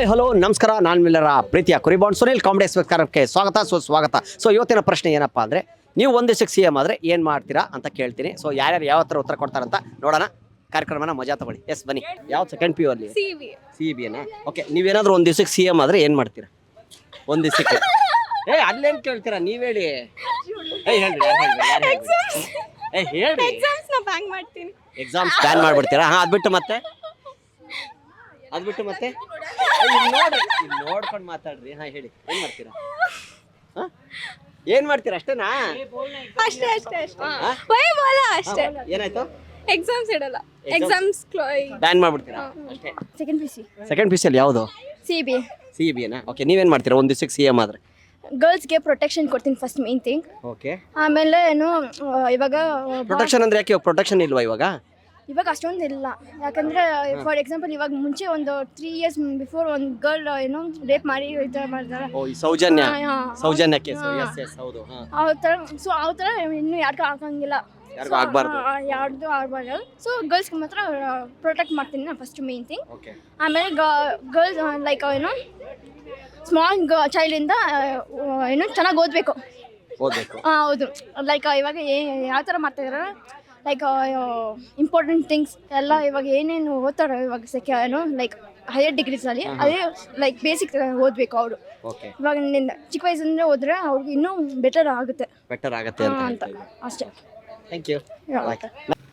Hi hello ನಮಸ್ಕಾರ. ನಾನು ಮಿಲ್ಲರ ಪ್ರೀತಿಯ ಕುರಿಬಾಂಡ್ ಸುನಿಲ್ ಕಾಮಿಡಿ ಕಾರ್ಯಕ್ರಮಕ್ಕೆ ಸ್ವಾಗತ ಸುಸ್ವಾಗತ. ಸೊ ಇವತ್ತಿನ ಪ್ರಶ್ನೆ ಏನಪ್ಪ ಅಂದರೆ, ನೀವು ಒಂದು ದಿವಸಕ್ಕೆ CM ಆದರೆ ಏನು ಮಾಡ್ತೀರಾ ಅಂತ ಕೇಳ್ತೀನಿ. ಸೊ ಯಾರ್ಯಾರು ಯಾವ ಥರ ಉತ್ತರ ಕೊಡ್ತಾರಂತ ನೋಡೋಣ. ಕಾರ್ಯಕ್ರಮನ ಮಜಾ ತಗೊಳ್ಳಿ. ಎಸ್ ಬನ್ನಿ. ಯಾವ ಸೆಕೆಂಡ್ PU ಅಲ್ಲಿ CB ಏನಾ? ಓಕೆ, ನೀವೇನಾದರೂ ಒಂದು ದಿವಸಕ್ಕೆ CM ಆದರೆ ಏನು ಮಾಡ್ತೀರಾ? ಒಂದು ದಿವಸಕ್ಕೆ ಅಲ್ಲೇನು ಕೇಳ್ತೀರಾ? ನೀವು ಹೇಳಿ. ಹೇಳಿ. ಎಕ್ಸಾಮ್ಸ್ ಬ್ಯಾನ್ ಮಾಡ್ಬಿಡ್ತೀರಾ? ಹಾಂ, ಅದು ಬಿಟ್ಟು ಮತ್ತೆ ನೋಡ್ಕೊಂಡು ಮಾತಾಡ್ರಿ. ಹಾ, ಹೇಳಿ. ಏನ್ ಮಾಡ್ತೀರಾ? ಏನ್ ಮಾಡ್ತೀರಾ? ಅಷ್ಟೇನಾ? ಅಷ್ಟೇ. ಏನಾಯ್ತು? ಎಕ್ಸಾಮ್ಸ್ ಇಡಲ್ಲ. ಎಕ್ಸಾಮ್ಸ್ ಬ್ಯಾನ್ ಮಾಡ್ಬಿಡ್ತೀರಾ? ಅಷ್ಟೇ. ಸೆಕೆಂಡ್ PC ಅಲ್ಲಿ ಯಾವುದು? CB ಏನಾ? ಓಕೆ, ನೀವೇನ್ ಮಾಡ್ತೀರಾ ಒಂದು ದಿವಸಕ್ಕೆ CM ಆದ್ರೆ? ಗರ್ಲ್ಸ್ಗೆ ಪ್ರೊಟೆಕ್ಷನ್ ಕೊಡ್ತೀನಿ ಫಸ್ಟ್ ಮೇನ್ ಥಿಂಗ್. ಓಕೆ, ಆಮೇಲೆ ಏನು ಇವಾಗ ಪ್ರೊಟೆಕ್ಷನ್ ಅಂದ್ರೆ ಯಾಕೆ ಪ್ರೊಟೆಕ್ಷನ್ ಇಲ್ವಾ ಇವಾಗ? ಅಷ್ಟೊಂದು ಇಲ್ಲ. ಯಾಕಂದ್ರೆ ಫಾರ್ ಎಕ್ಸಾಂಪಲ್ ಇವಾಗ ಮುಂಚೆ ಒಂದು 3 years ಬಿಫೋರ್ ಒಂದು ಗರ್ಲ್ ಏನೋ ರೇಪ್ ಮಾಡಿ ಈ ಥರ ಮಾಡ್ತಾರೆ. ಓ, ಈ ಸೌಜನ್ಯ ಕೇಸ್. ಎಸ್ ಹೌದು. ಆ ಥರ ಇನ್ನು ಯಾರಿಗೂ ಆಗಂಗಿಲ್ಲ, ಯಾರಿಗೂ ಆಗ್ಬಾರ್ದು. ಯಾರ್ದು ಆಗಬಾರ್ದು. ಸೊ ಗರ್ಲ್ಸ್ಗೆ ಮಾತ್ರ ಪ್ರೊಟೆಕ್ಟ್ ಮಾಡ್ತೀನಿ ನಾನು ಫಸ್ಟ್ ಮೇನ್ ಥಿಂಗ್. ಓಕೆ, ಆಮೇಲೆ ಗರ್ಲ್ಸ್ ಲೈಕ್ ಏನೋ ಸ್ಮಾಲ್ ಚೈಲ್ಡಿಂದ ಏನೋ ಚೆನ್ನಾಗಿ ಓದಬೇಕು. ಹೌದು. ಲೈಕ್ ಇವಾಗ ಯಾವ ಥರ ಮಾಡ್ತಾಯಿದ್ದಾರೆ, ಲೈಕ್ ಇಂಪಾರ್ಟೆಂಟ್ ಥಿಂಗ್ಸ್ ಎಲ್ಲ ಇವಾಗ ಏನೇನು ಓದ್ತಾರೋ ಇವಾಗ ಏನೋ ಲೈಕ್ ಹೈಯರ್ ಡಿಗ್ರೀಸಲ್ಲಿ ಅದೇ ಲೈಕ್ ಬೇಸಿಕ್ ಓದಬೇಕು ಅವರು. ಇವಾಗ ಚಿಕ್ಕ ವಯಸ್ಸಿಂದ ಹೋದ್ರೆ ಅವ್ರಿಗೆ ಇನ್ನೂ ಬೆಟರ್ ಆಗುತ್ತೆ ಅಂತ ಅಷ್ಟೇ. Thank you.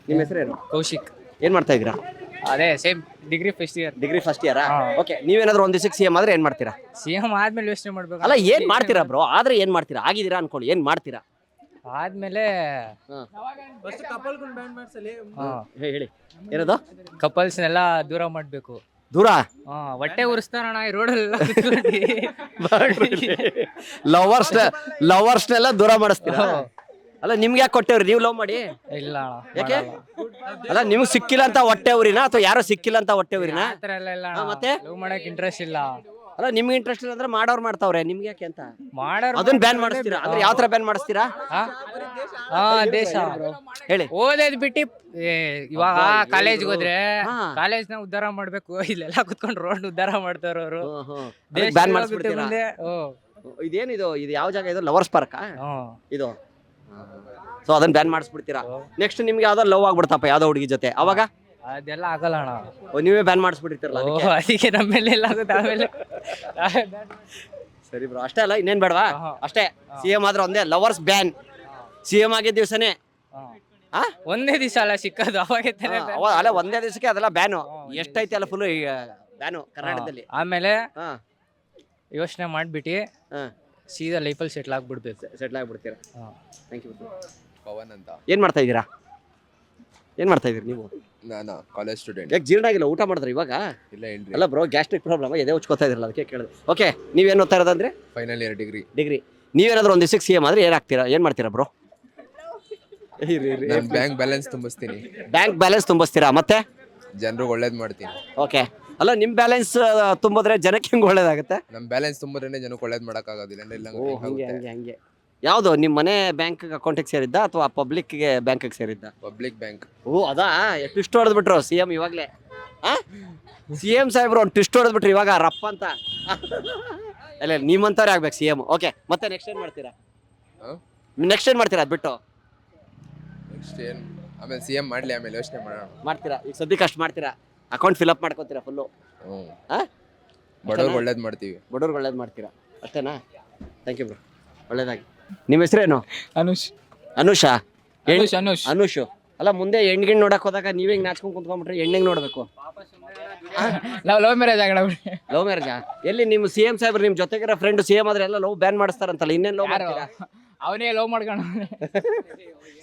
ನಿಮ್ಮ ಹೆಸರೇನು? ಕೌಶಿಕ್. ಏನು ಮಾಡ್ತಾ ಇದ್ದೀರಾ? ಅದೇ same degree first year. Okay, ನೀವೇನಾದ್ರೂ ಒಂದು ದಿವಸಕ್ಕೆ CM ಆದ್ರೆ ಏನು ಮಾಡ್ತೀರಾ? CM ಆದ್ಮೇಲೆ ಯೋಚನೆ ಮಾಡ್ಬೇಕು. ಅಲ್ಲ, ಏನು ಮಾಡ್ತೀರಾ ಬ್ರೋ? ಆದ್ರೆ ಏನು ಮಾಡ್ತೀರಾ? ಆಗಿದ್ದೀರಾ ಅನ್ಕೊಳ್ಳಿ, ಏನು ಮಾಡ್ತೀರಾ ಆದ್ಮೇಲೆ? ಹೇಳಿ. ಏನದು? ಕಪಲ್ಸ್ನೆಲ್ಲ ದೂರ ಮಾಡ್ಬೇಕು. ದೂರ ಹೊಟ್ಟೆ ಉರಿಸ್ತಾರಣ ಈ ರೋಡಲ್ಲ. ಲವರ್ಸ್ನೆಲ್ಲ ದೂರ ಮಾಡಿಸ್ತೀರಾ? ಅಲ್ಲ, ನಿಮ್ಗೆ ಯಾಕೆ ಕೊಟ್ಟೇವ್ರಿ? ನೀವು ಲವ್ ಮಾಡಿ? ಇಲ್ಲ. ಯಾಕೆ? ಅಲ್ಲ, ನಿಮ್ಗೆ ಸಿಕ್ಕಿಲ್ಲ ಅಂತ ಹೊಟ್ಟೆ ಊರಿನಾ ಅಥವಾ ಯಾರೋ ಸಿಕ್ಕಿಲ್ಲ ಅಂತ ಹೊಟ್ಟೆ ಊರಿನಾ? ಆತರ ಎಲ್ಲ ಇಲ್ಲ. ಮತ್ತೆ ಲವ್ ಮಾಡಕ್ ಇಂಟ್ರೆಸ್ಟ್ ಇಲ್ಲ. ಅಲ್ಲ, ನಿಮ್ಗೆ ಇಂಟ್ರೆಸ್ಟ್ ಇಲ್ಲ ಅಂದ್ರೆ ಮಾಡೋರು ಮಾಡ್ತಾವ್ರೆ, ನಿಮ್ಗೆ ಯಾಕೆ ಅಂತ ಮಾಡೋರು ಅದನ್ನ ಬ್ಯಾನ್ ಮಾಡಿಸ್ತೀರಾ? ಅಂದ್ರೆ ಯಾವ ತರ ಬ್ಯಾನ್ ಮಾಡಿಸ್ತೀರಾ? ದೇಶ ಹೇಳಿ. ಓದೋದ್ ಬಿಟ್ಟು ಇವಾಗ ಕಾಲೇಜ್ ಹೋದ್ರೆ ಕಾಲೇಜ್ನ ಉದ್ಧಾರ ಮಾಡ್ಬೇಕು. ಇಲ್ಲೆಲ್ಲ ಕುತ್ಕೊಂಡು ರೋಡ್ ಉದ್ಧಾರ ಮಾಡ್ತಾರ ಅವರು. ಬ್ಯಾನ್ ಮಾಡಿಸ್ಬಿಡ್ತೀರಾ? ಇದೇನಿದು? ಇದು ಯಾವ ಜಾಗ ಇದು? ಲವರ್ಸ್ ಪಾರ್ಕ್ ಇದು? ಸೊ ಅದನ್ನ ಬ್ಯಾನ್ ಮಾಡಿಸ್ಬಿಡ್ತೀರಾ? ನೆಕ್ಸ್ಟ್ ನಿಮ್ಗೆ ಯಾವ್ದೋ ಲವ್ ಆಗ್ಬಿಡ್ತಪ್ಪ ಯಾವ್ದೋ ಹುಡುಗಿ ಜೊತೆ, ಅವಾಗ ಅದೆಲ್ಲ ಆಗಲ್ಲ ಅಣ್ಣ. ನೀವೇ ಬ್ಯಾನ್ ಮಾಡಿಸ್ಬಿಟ್ಟಿರ್ತೀರಲ್ಲ? ಅದಕ್ಕೆ ನಮ್ಮೇಲೆ ಎಲ್ಲ ಆಗುತ್ತೆ ಆಮೇಲೆ. ಸರಿ ಬ್ರೋ, ಅಷ್ಟೇ ಅಲ್ಲ, ಇನ್ನೇನ್ ಬೇಡವಾ? ಅಷ್ಟೇ. CM ಆದ್ರೆ ಒಂದೇ ಲವರ್ಸ್ ಬ್ಯಾನ್. CM ಆಗಿದ್ದ ದಿವಸನೇ ಒಂದೇ ದಿವಸ ಅಲ್ಲ ಸಿಕ್ಕದು, ಅವಾಗ ಅಲ್ಲ ಒಂದೇ ದಿವಸಕ್ಕೆ ಅದೆಲ್ಲ ಬ್ಯಾನು. ಎಷ್ಟೈತಿ ಅಲ್ಲ ಫುಲ್ ಬ್ಯಾನು ಕರ್ನಾಟಕದಲ್ಲಿ. ಆಮೇಲೆ ಯೋಚನೆ ಮಾಡ್ಬಿಟ್ಟು ಸೀದಾ ಲೈಫಲ್ಲಿ ಸೆಟ್ಲ್ ಆಗ್ಬಿಡ್ತೀರಾ? Thank you. ಪವನ್ ಅಂತ. ಏನ್ ಮಾಡ್ತಾ ಇದ್ದೀರಾ ನೀವು? ನಾನು ಕಾಲೇಜ್ ಸ್ಟೂಡೆಂಟ್. ಯಾಕೆ ಜೀರ್ಣ ಆಗಿಲ್ಲ? ಊಟ ಮಾಡಿದ್ರೆ ಇವಾಗ? ಇಲ್ಲ ಏನ್ರಿ. ಅಲ್ಲ ಬ್ರೋ, ಗ್ಯಾಸ್ಟ್ರಿಕ್ ಪ್ರಾಬ್ಲಮ್ ಎದೆ ಉಚ್ಕೋತಾ ಇದ್ರಲ್ಲ, ಅದಕ್ಕೆ ಕೇಳಿದೆ. ಓಕೆ, ನೀವೇನು ಓದ್ತಾ ಇರೋದಂದ್ರೆ? Final year degree. ನೀವೇನಾದ್ರೂ ಒಂದು ದಿವಸಕ್ಕೆ CM ಆದ್ರೆ ಏನ್ ಮಾಡ್ತೀರಾ ಬ್ರೋ? ನಾನು ಬ್ಯಾಂಕ್ ಬ್ಯಾಲೆನ್ಸ್ ತುಂಬಿಸ್ತೀನಿ. ಬ್ಯಾಂಕ್ ಬ್ಯಾಲೆನ್ಸ್ ತುಂಬಿಸ್ತೀರಾ? ಮತ್ತೆ ಜನರಿಗೆ ಒಳ್ಳೇದ್ ಮಾಡ್ತೀನಿ. ಓಕೆ, ಅಲ್ಲ, ನಿಮ್ ಬ್ಯಾಲೆನ್ಸ್ ತುಂಬಿದ್ರೆ ಜನಕ್ಕೆ ಹೆಂಗ್ ಒಳ್ಳೇದಾಗುತ್ತೆ? ನಮ್ಮ ಬ್ಯಾಲೆನ್ಸ್ ತುಂಬಿದ್ರೇನೆ ಜನಕ್ಕೆ ಒಳ್ಳೇದ್ ಮಾಡಕ್ ಆಗೋದಿಲ್ಲ. ಹಂಗೆ. ಯಾವ್ದು ನಿಮ್ಮ ಮನೆ ಬ್ಯಾಂಕ್ ಅಕೌಂಟಿಗೆ ಸೇರಿದ್ದ ಅಥವಾ ಪಬ್ಲಿಕ್ಗೆ ಬ್ಯಾಂಕಿಗೆ ಸೇರಿದ್ದ? Public bank. ಓ, ಅದಾ? ಟ್ವಿಸ್ಟ್ ಹೊಡೆದ್ಬಿಟ್ರು CM ಇವಾಗ್ಲೇ. CM ಸಾಹೇಬ್ರು ಒಂದು ಟ್ವಿಸ್ಟ್ ಹೊಡೆದ್ಬಿಟ್ರು ಇವಾಗ ರಪ್ಪ ಅಂತ. ಅಲ್ಲ, ನಿಮ್ಮಂತವ್ರೆ ಆಗ್ಬೇಕು CM. ಓಕೆ, ಮತ್ತೆ ನೆಕ್ಸ್ಟ್ ಏನ್ ಮಾಡ್ತೀರಾ? ಅದ್ ಬಿಟ್ಟು ನೆಕ್ಸ್ಟ್ ಏನ್? ಆಮೇಲೆ CM ಮಾಡ್ಲಿ, ಆಮೇಲೆ ಯೋಚನೆ ಮಾಡ್ತೀರಾ? ಈಗ ಸದ್ಯಕ್ಕೆ ಅಷ್ಟು ಮಾಡ್ತೀರಾ? ಅಕೌಂಟ್ ಫಿಲ್ಅಪ್ ಮಾಡ್ಕೋತೀರಾ ಫುಲ್ಲು? ಬಡವ್ರಿಗೆ ಒಳ್ಳೇದ್ ಮಾಡ್ತೀವಿ. ಬಡವ್ರಿಗೆ ಒಳ್ಳೇದು ಮಾಡ್ತೀರಾ? ಅಷ್ಟೇನಾ? ಥ್ಯಾಂಕ್ ಯು ಬ್ರೋ, ಒಳ್ಳೇದಾಗಿ. ನಿಮ್ಮ ಹೆಸರೇನು? ಅನುಷಾ? ಅನುಷು. ಅಲ್ಲ, ಮುಂದೆ ಹೆಣ್ಗಿಣ್ ನೋಡಕ್ ಹೋದಾಗ ನೀವೇ ಹಿಂಗ್ ನಾಚ್ಕೊಂಡ್ ಕುಂತ್ಕೊಂಡ್ಬಿಟ್ರೆ ಹೆಣ್ಣಿಗೆ ನೋಡ್ಬೇಕು. ಲವ್ ಮ್ಯಾರೇಜ್ ಆಗಲ್ಲ. ಲವ್ ಮ್ಯಾರೇಜಾ? ಎಲ್ಲಿ ನಿಮ್ಮ CM ಸಾಹೇಬ್ರು ನಿಮ್ಮ ಜೊತೆಗಿರೋ ಫ್ರೆಂಡ್ CM ಆದ್ರೆ ಎಲ್ಲ ಲವ್ ಬ್ಯಾನ್ ಮಾಡಿಸ್ತಾರಂತಲ್ಲ, ಇನ್ನೇನು ಲವ್ ಮಾಡ್ತೀರಾ? ಅವನೇ ಲವ್ ಮಾಡ್ಕೊಂಡು.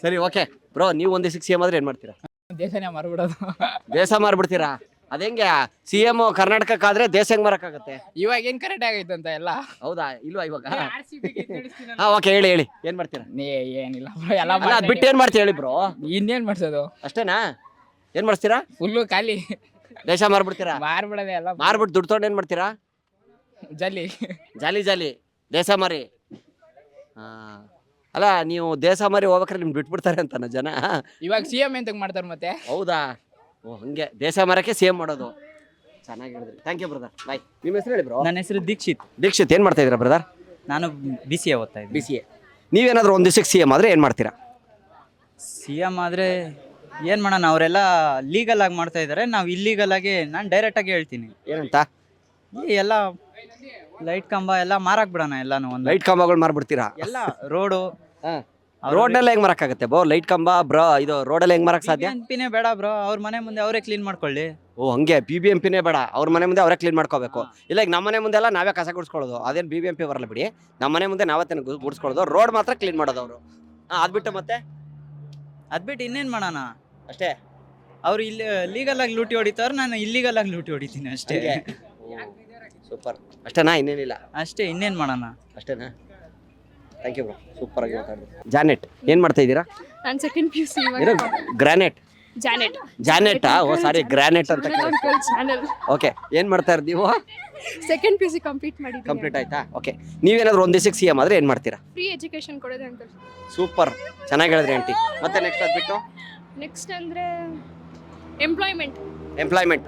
ಸರಿ, ಓಕೆ ಬ್ರೋ, ನೀವು ಒಂದು ದಿವಸಕ್ಕೆ CM ಆದ್ರೆ ಏನ್ ಮಾಡ್ತೀರಾ? ದೇಶನೇ ಮಾರ್ಬಿಡೋದು. ದೇಶ ಮಾರ್ಬಿಡ್ತೀರಾ? ಅದೇಂಗೆ? CM ಕರ್ನಾಟಕಕ್ಕಾದ್ರೆ ದೇಶ ಹೆಂಗ್ ಮಾರಕ್ಕಾಗತ್ತೆ? ಇವಾಗ ಏನ್ ಕರೆಕ್ಟ್ ಆಗೈತೆ ಅಂತ ಎಲ್ಲ. ಹೌದಾ? ಇಲ್ವಾ ಇವಾಗ? ಓಕೆ, ಹೇಳಿ. ಏನ್ ಮಾಡ್ತೀರಾ? ಏನಿಲ್ಲ ಎಲ್ಲ ಬಿಟ್ಟು ಏನ್ ಮಾಡ್ತೀರಾ ಹೇಳಿ ಬ್ರೋ? ಇನ್ನೇನ್ ಮಾಡ್ಸೋದು? ಅಷ್ಟೇನಾ? ಏನ್ ಮಾಡ್ತೀರಾ? ಫುಲ್ಲು ಖಾಲಿ ದೇಶ ಮಾರ್ಬಿಡ್ತೀರಾ? ಮಾರ್ಬಿಡೋದೆ ಎಲ್ಲ. ಮಾರ್ಬಿಟ್ಟು ದುಡ್ಡು ತೊಗೊಂಡು ಏನ್ ಮಾಡ್ತೀರಾ? ಜಾಲಿ ದೇಶ ಮಾರಿ. ಅಲ್ಲ, ನೀವು ದೇಶ ಮಾರಿ ಹೋಗ್ಬೇಕಾದ್ರೆ ನಿಮ್ಗೆ ಬಿಟ್ಬಿಡ್ತಾರೆ ಅಂತಾನ ಜನ? ಇವಾಗ CM ಎಂತ ಮಾಡ್ತಾರೆ ಮತ್ತೆ? ಹೌದಾ? ಓ, ಹಂಗೆ ದೇಶ ಮಾರಕ್ಕೆ CM ಮಾಡೋದು. ಚೆನ್ನಾಗಿ ಹೇಳಿದ್ರಿ. Thank you brother. ಬಾಯ್. ನಿಮ್ಮ ಹೆಸರು ಹೇಳಿ ಬ್ರೋ. ನನ್ನ ಹೆಸರು ದೀಕ್ಷಿತ್. ದೀಕ್ಷಿತ್ ಏನು ಮಾಡ್ತಾ ಇದ್ದೀರಾ ಬ್ರದರ್? ನಾನು BCA ಓದ್ತಾ ಇದ್ದೀನಿ. BCA. ನೀವೇನಾದರೂ ಒಂದು ದಿವಸಕ್ಕೆ CM ಆದರೆ ಏನು ಮಾಡ್ತೀರಾ? CM ಆದರೆ ಏನು ಮಾಡೋಣ, ಅವರೆಲ್ಲ ಲೀಗಲ್ ಆಗಿ ಮಾಡ್ತಾ ಇದ್ದಾರೆ, ನಾವು ಇಲ್ಲೀಗಲ್ ಆಗಿ ನಾನು ಡೈರೆಕ್ಟಾಗಿ ಹೇಳ್ತೀನಿ. ಏನಂತ? ಈ ಎಲ್ಲ ಲೈಟ್ ಕಂಬ ಎಲ್ಲ ಮಾರಾಕ್ ಬಿಡೋಣ, ಎಲ್ಲಾನು ಒಂದು ಲೈಟ್ ಕಂಬಗಳು ಮಾರ್ಬಿಡ್ತೀರಾ? ಎಲ್ಲ ರೋಡು ರೋಡ್ನೆಲ್ಲ ಹೆಂಗ್ ಮಾರಕ್ಕಾಗತ್ತೆ ಬ್ರೋ? ಲೈಟ್ ಕಂಬ ಬ್ರೋ, ಇದು ರೋಡಲ್ಲಿ ಹೆಂಗ್ ಮಾರಕ್ ಸಾಧ್ಯ? BBMP ಬೇಡ ಬ್ರೋ, ಅವ್ರ ಮನೆ ಮುಂದೆ ಅವರೇ ಕ್ಲೀನ್ ಮಾಡ್ಕೊಳ್ಳಿ. ಓ ಹಂಗೆ, BBMPನೇ ಬೇಡ, ಅವ್ರ ಮನೆ ಮುಂದೆ ಅವರೇ ಕ್ಲೀನ್ ಮಾಡ್ಕೋಬೇಕು. ಇಲ್ಲ ಈಗ ನಮ್ಮ ಮನೆ ಮುಂದೆ ಎಲ್ಲ ನಾವೇ ಕಸ ಗುಡಿಸ್ಕೊಳ್ಳೋದು, ಅದೇನು BBMP ಬರಲ್ಲ ಬಿಡಿ. ನಮ್ಮ ಮನೆ ಮುಂದೆ ನಾವೇ ಗುಡಿಸ್ಕೊಳ್ಳೋದು, ರೋಡ್ ಮಾತ್ರ ಕ್ಲೀನ್ ಮಾಡೋದು ಅವರು. ಅದ್ಬಿಟ್ಟು ಮತ್ತೆ ಅದ್ಬಿಟ್ಟು ಇನ್ನೇನು ಮಾಡೋಣ ಅಷ್ಟೇ. ಅವ್ರು ಇಲ್ಲಿ ಲೀಗಲ್ ಆಗಿ ಲೂಟಿ ಹೊಡಿತಾವ್ರು, ನಾನು ಇಲ್ಲೀಗಲ್ ಆಗಿ ಲೂಟಿ ಹೊಡಿತೀನಿ ಅಷ್ಟೇ. ಸೂಪರ್. ಅಷ್ಟೇನಾ? ಇನ್ನೇನಿಲ್ಲ? ಅಷ್ಟೇ, ಇನ್ನೇನು ಮಾಡೋಣ. ಅಷ್ಟೇನಾ? ಥ್ಯಾಂಕ್ ಯು ಬ್ರೋ, ಸೂಪರ್ ಆಗಿ ಮಾತಾಡಿದ್ರಿ. ಜಾನೆಟ್ ಏನು ಮಾಡ್ತಾ ಇದ್ದೀರಾ? ನಾನು ಸೆಕೆಂಡ್ PUC ಗ್ರಾನೆಟ್. ಜಾನೆಟಾ? ಓ ಸಾರಿ, ಗ್ರಾನೆಟ್ ಅಂತ. ಚಾನಲ್ ಓಕೆ, ಏನು ಮಾಡ್ತಾ ಇರೋದು ನೀವು? ಸೆಕೆಂಡ್ PUC ಕಂಪ್ಲೀಟ್ ಮಾಡಿದ್ದೀನಿ. ಕಂಪ್ಲೀಟ್ ಆಯ್ತಾ? ಓಕೆ, ನೀವೇನಾದರೂ ಒಂದು ದಿವಸಕ್ಕೆ CM ಆದರೆ ಏನು ಮಾಡ್ತೀರಾ? ಫ್ರೀ ಎಜುಕೇಶನ್ ಕೊಡೋದು ಅಂಕಲ್. ಸೂಪರ್, ಚೆನ್ನಾಗಿ ಹೇಳಿದ್ರಿ ಆಂಟಿ. ಮತ್ತೆ ನೆಕ್ಸ್ಟ್ ಅದ್ಬಿಟ್ಟು ನೆಕ್ಸ್ಟ್ ಅಂದರೆ ಎಂಪ್ಲಾಯ್ಮೆಂಟ್.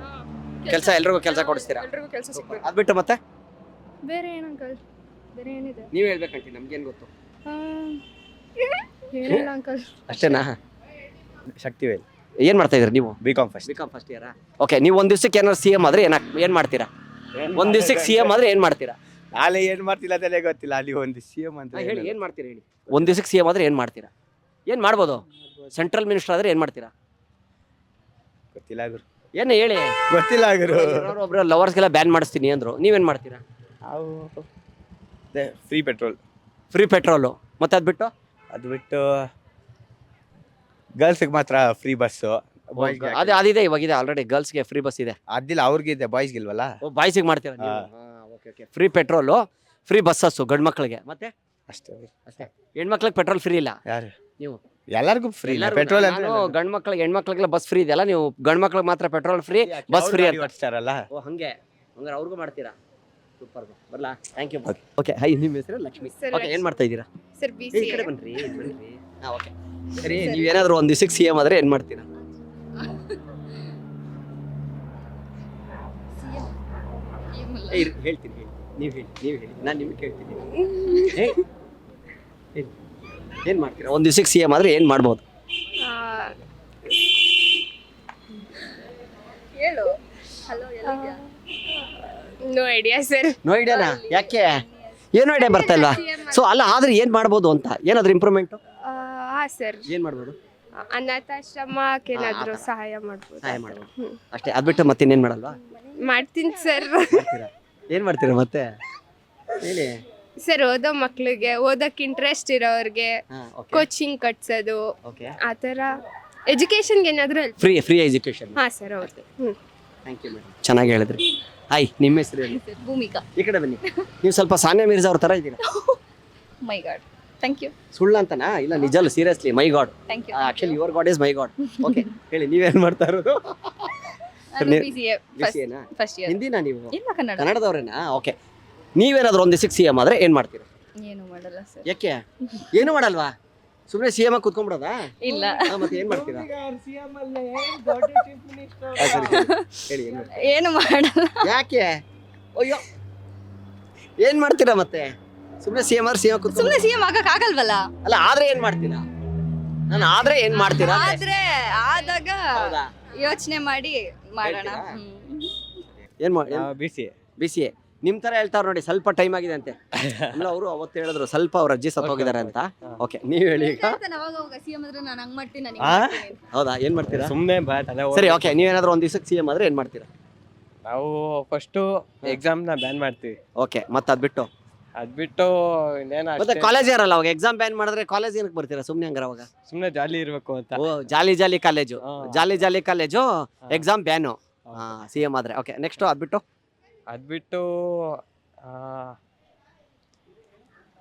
ಕೆಲಸ, ಎಲ್ರಿಗೂ ಕೆಲಸ ಕೊಡಿಸ್ತೀರಾ? ಎಲ್ರಿಗೂ ಕೆಲಸ ಸಿಗಬೇಕು. ಅದ್ಬಿಟ್ಟು ಮತ್ತೆ ಬೇರೆ ಏನು ಅಂಕಲ್? ಬೇರೆ ಏನಿದೆ? ನೀವು ಹೇಳ್ಬೇಕಂಟಿ, ನಮ್ಗೇನು ಗೊತ್ತು? ಏನಿಲ್ಲ ಅಂಕಲ್. ಅಷ್ಟೇನಾ? ಶಕ್ತಿವೇಲ್. ಏನು ಮಾಡ್ತಾ ಇದ್ರಿ ನೀವು? BCom first ಇಯರಾ? ಓಕೆ, ನೀವು ಒಂದು ದಿವಸಕ್ಕೆ ಏನಾದ್ರು CM ಆದರೆ ಏನು ಮಾಡ್ತೀರಾ? ಒಂದು ದಿವಸಕ್ಕೆ CM ಆದರೆ ಏನು ಮಾಡ್ತೀರಾ? ನಾಳೆ ಏನು ಮಾಡ್ತಿಲ್ಲ ಅಂತಲೇ ಗೊತ್ತಿಲ್ಲ. ಅಲ್ಲಿ ಒಂದು CM ಅಂತ ಹೇಳಿ, ಏನು ಮಾಡ್ತೀರಾ ಹೇಳಿ. ಒಂದು ದಿವಸಕ್ಕೆ CM ಆದರೆ ಏನು ಮಾಡ್ತೀರಾ? ಏನು ಮಾಡ್ಬೋದು? ಸೆಂಟ್ರಲ್ ಮಿನಿಸ್ಟರ್ ಆದರೆ ಏನು ಮಾಡ್ತೀರಾ? ಗೊತ್ತಿಲ್ಲ ಗುರು. ಏನು ಹೇಳಿ. ಗೊತ್ತಿಲ್ಲ ಗುರು. ಒಬ್ಬರು ಲವರ್ಸ್ಗೆಲ್ಲ ಬ್ಯಾನ್ ಮಾಡಿಸ್ತೀನಿ ಅಂದರು, ನೀವೇನು ಮಾಡ್ತೀರಾ? ನಾವು ಫ್ರೀ ಪೆಟ್ರೋಲ್. Free petrol. ಮತ್ತೆ ಅದ್ಬಿಟ್ಟು ಅದು ಬಿಟ್ಟು ಗರ್ಲ್ಸ್ಗೆ ಮಾತ್ರ ಫ್ರೀ ಬಸ್ಸು. ಅದಿದೆ, ಇವಾಗಿದೆ ಆಲ್ರೆಡಿ, ಗರ್ಲ್ಸ್ಗೆ ಫ್ರೀ ಬಸ್ ಇದೆ. ಅದಿಲ್ಲ, ಅವ್ರಿಗಿದೆ, ಬಾಯ್ಸ್ಗಿಲ್ವಲ್ಲ. ಓ, ಬಾಯ್ಸಿಗೆ ಮಾಡ್ತೀರಾ ನೀವು? Okay okay. Free petrol, free ಬಸ್ಸಸ್ಸು ಗಂಡು ಮಕ್ಕಳಿಗೆ. ಮತ್ತೆ ಅಷ್ಟೇ. ಹೆಣ್ಮಕ್ಳಿಗೆ ಪೆಟ್ರೋಲ್ ಫ್ರೀ ಇಲ್ಲ. ಯಾರು? ನೀವು? ಎಲ್ಲರಿಗೂ ಫ್ರೀ ಪೆಟ್ರೋಲ್. ಗಂಡು ಮಕ್ಳಿಗೆ, ಹೆಣ್ಮಕ್ಳಿಗೆಲ್ಲ ಬಸ್ ಫ್ರೀ ಇದೆಯಲ್ಲ, ನೀವು ಗಂಡು ಮಕ್ಳಿಗೆ ಮಾತ್ರ ಪೆಟ್ರೋಲ್ ಫ್ರೀ, ಬಸ್ ಫ್ರೀ ಅಂತ ಓಡಿಸ್ತಾರಲ್ಲ. ಓ ಹಂಗೆ, ಹಂಗಾರೆ ಅವ್ರಿಗೂ ಮಾಡ್ತೀರಾ? ಸೂಪರ್, ಬರಲಾ? Thank you. ಓಕೆ, ಹೈ, ನಿಮ್ಮ ಹೆಸರು? ಲಕ್ಷ್ಮಿ. ಓಕೆ, ಏನು ಮಾಡ್ತಾ ಇದ್ದೀರಾ? ಸರ್ ಈ ಕಡೆ ಬನ್ರಿ. ಹಾಂ ಓಕೆ, ಸರಿ. ನೀವೇನಾದರೂ ಒಂದು ದಿವಸಕ್ಕೆ CM ಆದರೆ ಏನು ಮಾಡ್ತೀರಾ? ಹೇಳ್ತೀನಿ, ನೀವು ಹೇಳಿ, ನಾನು ನಿಮ್ಗೆ ಕೇಳ್ತೀನಿ. ಏನು ಮಾಡ್ತೀರಾ ಒಂದು ದಿವಸಕ್ಕೆ CM ಆದರೆ ಏನು ಮಾಡ್ಬೋದು? ಹೇಳು. No idea sir. ನೋ ಐಡಿಯಾನಾ? ಯಾಕೆ? ಏನು ಐಡಿಯಾ ಬರ್ತಾ ಇಲ್ವಾ? ಸೊ ಅಲ್ಲ, ಆದರೆ ಏನು ಮಾಡ್ಬೋದು ಅಂತ ಏನಾದರೂ ಇಂಪ್ರೂವ್ಮೆಂಟು? ಹಾಂ ಸರ್. ಏನು ಮಾಡ್ಬೋದು? ಅನಾಥಾಶ್ರಮಕ್ಕೆ ಏನಾದರೂ ಸಹಾಯ ಮಾಡ್ಬೋದು. ಸಹಾಯ ಮಾಡ್ಬೋದು ಅಷ್ಟೇ. ಅದ್ಬಿಟ್ಟು ಮತ್ತೆ ಇನ್ನೇನು ಮಾಡಲ್ವಾ? ಮಾಡ್ತೀನಿ ಸರ್. ಏನು ಮಾಡ್ತೀರಾ ಮತ್ತೆ ಹೇಳಿ. ಸರ್, ಓದೋ ಮಕ್ಳಿಗೆ, ಓದೋಕ್ಕೆ ಇಂಟ್ರೆಸ್ಟ್ ಇರೋರಿಗೆ ಕೋಚಿಂಗ್ ಕಟ್ಸೋದು, ಆ ಥರ ಎಜುಕೇಷನ್ಗೆ ಏನಾದರೂ ಫ್ರೀ ಎಜುಕೇಷನ್. ಹಾಂ ಸರ್, ಹೌದು. ಥ್ಯಾಂಕ್ ಯು ಮೇಡಮ್, ಚೆನ್ನಾಗಿ ಹೇಳಿದ್ರಿ. ಹಾಯ್, ನಿಮ್ಮ ಹೆಸರು ಹೇಳಿ. ಭೂಮಿಕಾ. ಈ ಕಡೆ ಬನ್ನಿ. ನೀವು ಸ್ವಲ್ಪ ಸಾನಿಯಾ ಮಿರ್ಜಾ ಅವ್ರ ಥರ ಇದ್ದೀರಾ. My god, thank you. ಸುಳ್ಳು ಅಂತನಾ? ಇಲ್ಲ, ನಿಜಲ್ಲ, seriously, my god. Thank you. Actually your god is my god. Okay, ಹೇಳಿ, ನೀವೇನು ಮಾಡ್ತಾ ಇರೋದು? BCA first year. ಹಿಂದಿನಾ ನೀವು? ಇಲ್ಲ, ಕನ್ನಡ. ಕನ್ನಡದವ್ರೇನಾ? ಓಕೆ, ನೀವೇನಾದರೂ ಒಂದು ದಿವಸಕ್ಕೆ CM ಆದರೆ ಏನು ಮಾಡ್ತೀರಾ? ಏನು ಮಾಡಲ್ಲ ಸರ್. ಯಾಕೆ? ಏನು ಮಾಡಲ್ವಾ? ಸುಮ್ಮನೆ CM ಆಗಿ ಕೂತ್ಕೊಂಡ್ಬಿಡೋದಾ? ಇಲ್ಲ. ಮತ್ತೆ ಏನು ಮಾಡ್ತೀರಾ? ಹೇಳಿ, ಏನು ಮಾಡಲ್ಲ. ಯಾಕೆ? ಅಯ್ಯೋ, ಏನು ಮಾಡ್ತೀರಾ ಮತ್ತೆ? ಸುಮ್ಮನೆ CM ಆದ್ರೆ CM ಕೂತ್ಕೊಂಡು ಸುಮ್ಮನೆ CM ಆಗಕ್ಕೆ ಆಗಲ್ವಲ್ಲ? ಅಲ್ಲ, ಆದ್ರೆ ಏನು ಮಾಡ್ತೀರಾ? ನಾನು ಆದ್ರೆ ಏನು ಮಾಡ್ತೀರಾ? ಆದ್ರೆ ಆದಾಗ ಹೌದಾ? ಯೋಚನೆ ಮಾಡಿ ಮಾಡೋಣ. ಏನು ಮಾಡಿ? BCA ನಿಮ್ಮ ಥರ ಹೇಳ್ತಾವ್ರು ನೋಡಿ, ಸ್ವಲ್ಪ ಟೈಮ್ ಆಗಿದೆ ಅಂತೆ. ಆಮೇಲೆ ಅವರು ಅವತ್ತು ಹೇಳಿದ್ರು ಸ್ವಲ್ಪ ಅವ್ರ ಅಜ್ಜಿ ಸತ್ತು ಹೋಗಿದ್ದಾರೆ ಅಂತ. ಓಕೆ, ನೀವು ಹೇಳಿ ಈಗ. ಹೌದಾ? ಏನು ಮಾಡ್ತೀರಾ? ಸುಮ್ಮನೆ ಸರಿ, ಓಕೆ, ನೀವೇನಾದರೂ ಒಂದು ದಿವಸಕ್ಕೆ CM ಆದರೆ ಏನು ಮಾಡ್ತೀರಾ? ನಾವು ಫಸ್ಟು ಎಕ್ಸಾಮ್ನ ಬ್ಯಾನ್ ಮಾಡ್ತೀವಿ. ಓಕೆ, ಮತ್ತೆ ಅದ್ಬಿಟ್ಟು ಇನ್ನೇನು ಮತ್ತೆ ಕಾಲೇಜ್ ಇರಲ್ಲ ಅವಾಗ. ಎಕ್ಸಾಮ್ ಬ್ಯಾನ್ ಮಾಡಿದ್ರೆ ಕಾಲೇಜ್ ಏನಕ್ಕೆ ಬರ್ತೀರಾ? ಸುಮ್ಮನೆ ಹಂಗಾರ ಅವಾಗ ಸುಮ್ಮನೆ ಜಾಲಿ ಇರಬೇಕು ಅಂತ. ಓ, ಜಾಲಿ ಕಾಲೇಜು, ಜಾಲಿ ಕಾಲೇಜು, ಎಕ್ಸಾಮ್ ಬ್ಯಾನು. CM ಆದರೆ. ಓಕೆ, ನೆಕ್ಸ್ಟು ಅದ್ಬಿಟ್ಟು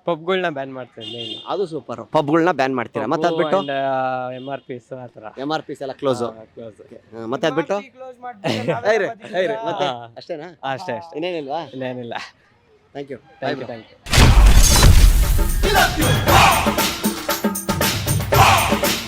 ಪಬ್ಗಳನ್ನ ಬ್ಯಾನ್ ಮಾಡ್ತೀವಿ. ಅದು ಸೂಪರ್, ಪಬ್ಗಳನ್ನ ಬ್ಯಾನ್ ಮಾಡ್ತೀರಾ. ಮತ್ತೆ ಅದ್ಬಿಟ್ಟು MRPs ಆ ಥರ. MRPs ಎಲ್ಲ ಕ್ಲೋಸು. ಮತ್ತೆ ಅದ್ಬಿಟ್ಟು ಮತ್ತೆ ಅಷ್ಟೇನಾ? ಅಷ್ಟೇ. ಇನ್ನೇನಿಲ್ವಾ? ಇನ್ನೇನಿಲ್ಲ. Thank you. Thank you.